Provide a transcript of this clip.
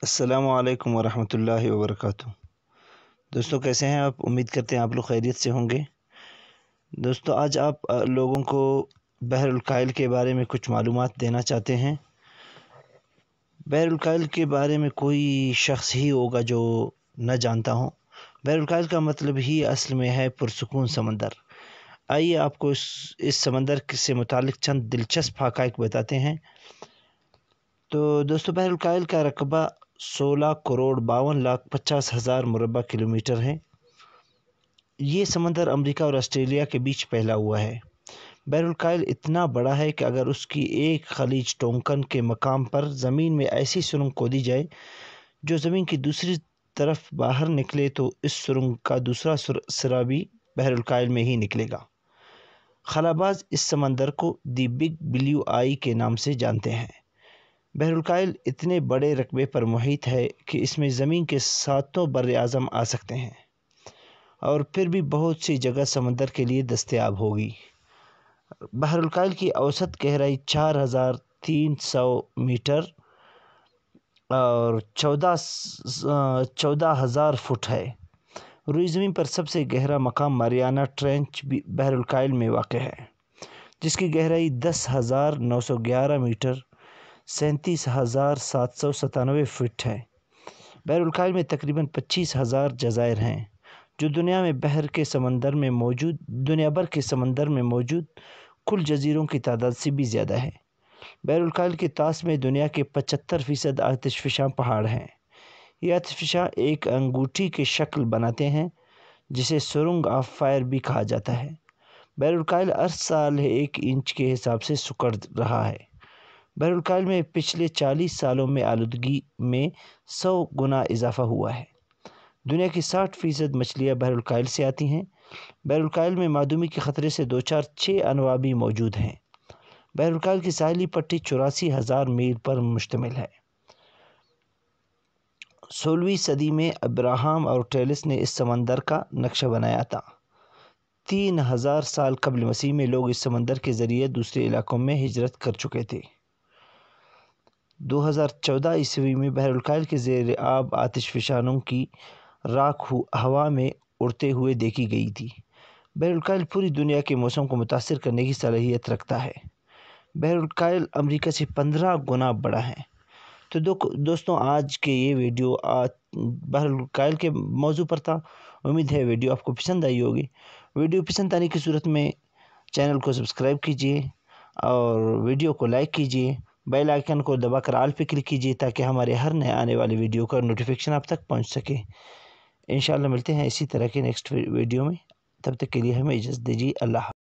السلام علیکم ورحمۃ اللہ وبرکاتہ۔ دوستوں کیسے ہیں آپ؟ امید کرتے ہیں آپ لوگ خیریت سے ہوں گے۔ دوستوں آج آپ لوگوں کو بحر الکاہل کے بارے میں کچھ معلومات دینا چاہتے ہیں۔ بحر الکاہل کے بارے میں کوئی شخص ہی ہوگا جو نہ جانتا ہوں۔ بحر الکاہل کا مطلب ہی اصل میں ہے پرسکون سمندر۔ آئیے آپ کو اس سمندر سے متعلق چند دلچسپ حقائق بتاتے ہیں۔ تو دوستوں بحر الکاہل کا رقبہ 16,52,50,000 مربع کلومیٹر ہے۔ یہ سمندر امریکہ اور آسٹریلیا کے بیچ پھیلا ہوا ہے۔ بحر الکاہل اتنا بڑا ہے کہ اگر اس کی ایک خلیج ٹونکن کے مقام پر زمین میں ایسی سرنگ کھودی جائے جو زمین کی دوسری طرف باہر نکلے تو اس سرنگ کا دوسرا سرا بھی بحر الکاہل میں ہی نکلے گا۔ خلاباز اس سمندر کو دی بگ بلیو آئی کے نام سے جانتے ہیں۔ بحر الکاہل اتنے بڑے رقبے پر محیط ہے کہ اس میں زمین کے 7 بر اعظم آ سکتے ہیں اور پھر بھی بہت سی جگہ سمندر کے لیے دستیاب ہوگی۔ بحر الکاہل کی اوسط گہرائی 4,300 میٹر اور 14,000 فٹ ہے۔ روئی زمین پر سب سے گہرا مقام ماریانا ٹرینچ بحر الکاہل میں واقع ہے، جس کی گہرائی 10,911 میٹر 37,797 فٹ ہے۔ بحر الکاہل میں تقریباً 25,000 جزائر ہیں جو دنیا بھر کے سمندر میں موجود کل جزیروں کی تعداد سے بھی زیادہ ہے۔ بحر الکاہل کے طاس میں دنیا کے 75% آتش فشاں پہاڑ ہیں۔ یہ آتش فشاں ایک انگوٹھی کی شکل بناتے ہیں جسے سرنگ آف فائر بھی کہا جاتا ہے۔ بحر الکاہل ہر سال 1 انچ کے حساب سے سکڑ رہا ہے۔ بحر الکاہل میں پچھلے 40 سالوں میں آلودگی میں 100 گنا اضافہ ہوا ہے۔ دنیا کی 60% مچھلیاں بحر الکاہل سے آتی ہیں۔ بحر الکاہل میں معدومی کے خطرے سے دوچار 6 انواع بھی موجود ہیں۔ بحر الکاہل کی ساحلی پٹی 84,000 میل پر مشتمل ہے۔ 16ویں صدی میں ابراہم اور ٹیلس نے اس سمندر کا نقشہ بنایا تھا۔ 3000 سال قبل مسیح میں لوگ اس سمندر کے ذریعے دوسرے علاقوں میں ہجرت کر چکے تھے۔ 2014 عیسوی میں بحر الکاہل کے زیر آب آتش فشانوں کی راکھ ہوا میں اڑتے ہوئے دیکھی گئی تھی۔ بحر الکاہل پوری دنیا کے موسم کو متاثر کرنے کی صلاحیت رکھتا ہے۔ بحر الکاہل امریکہ سے 15 گنا بڑا ہے۔ تو دوستوں آج کے یہ ویڈیو بحر الکاہل کے موضوع پر تھا۔ امید ہے ویڈیو آپ کو پسند آئی ہوگی۔ ویڈیو پسند آنے کی صورت میں چینل کو سبسکرائب کیجیے اور ویڈیو کو لائک کیجیے، بیل آئیکن کو دبا کر آل پہ کلک کیجیے تاکہ ہمارے ہر نئے آنے والے ویڈیو کا نوٹیفیکیشن آپ تک پہنچ سکے۔ انشاءاللہ ملتے ہیں اسی طرح کے نیکسٹ ویڈیو میں، تب تک کے لیے ہمیں اجازت دیجیے۔ اللہ حافظ۔